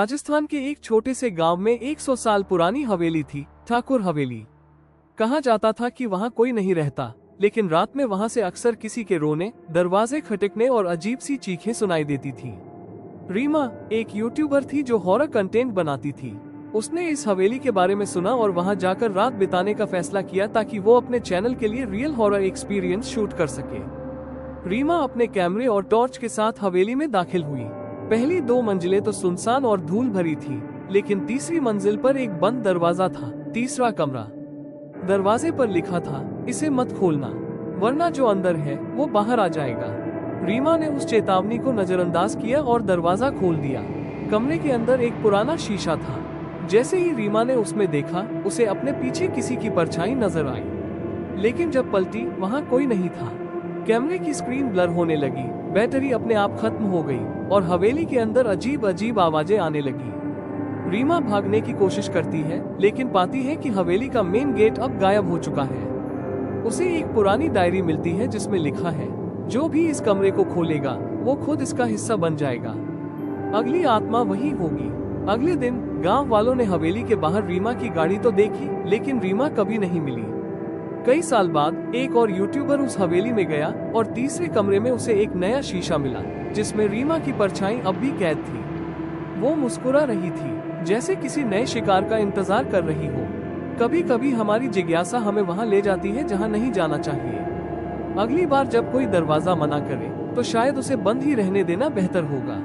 राजस्थान के एक छोटे से गांव में 100 साल पुरानी हवेली थी, ठाकुर हवेली। कहा जाता था कि वहां कोई नहीं रहता, लेकिन रात में वहां से अक्सर किसी के रोने, दरवाजे खटकने और अजीब सी चीखें सुनाई देती थी। रीमा एक यूट्यूबर थी जो हॉरर कंटेंट बनाती थी। उसने इस हवेली के बारे में सुना और वहां जाकर रात बिताने का फैसला किया ताकि वो अपने चैनल के लिए रियल हॉरर एक्सपीरियंस शूट कर सके। रीमा अपने कैमरे और टॉर्च के साथ हवेली में दाखिल हुई। पहली 2 मंजिलें तो सुनसान और धूल भरी थी, लेकिन तीसरी मंजिल पर एक बंद दरवाजा था। तीसरा कमरा। दरवाजे पर लिखा था, इसे मत खोलना, वरना जो अंदर है वो बाहर आ जाएगा। रीमा ने उस चेतावनी को नजरअंदाज किया और दरवाजा खोल दिया। कमरे के अंदर एक पुराना शीशा था। जैसे ही रीमा ने उसमें देखा, उसे अपने पीछे किसी की परछाई नजर आई, लेकिन जब पलटी वहाँ कोई नहीं था। कैमरे की स्क्रीन ब्लर होने लगी, बैटरी अपने आप खत्म हो गई और हवेली के अंदर अजीब अजीब आवाजें आने लगी। रीमा भागने की कोशिश करती है, लेकिन पाती है कि हवेली का मेन गेट अब गायब हो चुका है। उसे एक पुरानी डायरी मिलती है जिसमें लिखा है, जो भी इस कमरे को खोलेगा वो खुद इसका हिस्सा बन जाएगा। अगली आत्मा वही होगी। अगले दिन गांव वालों ने हवेली के बाहर रीमा की गाड़ी तो देखी, लेकिन रीमा कभी नहीं मिली। कई साल बाद एक और यूट्यूबर उस हवेली में गया और तीसरे कमरे में उसे एक नया शीशा मिला, जिसमें रीमा की परछाई अब भी कैद थी। वो मुस्कुरा रही थी, जैसे किसी नए शिकार का इंतजार कर रही हो। कभी कभी हमारी जिज्ञासा हमें वहां ले जाती है जहां नहीं जाना चाहिए। अगली बार जब कोई दरवाजा मना करे, तो शायद उसे बंद ही रहने देना बेहतर होगा।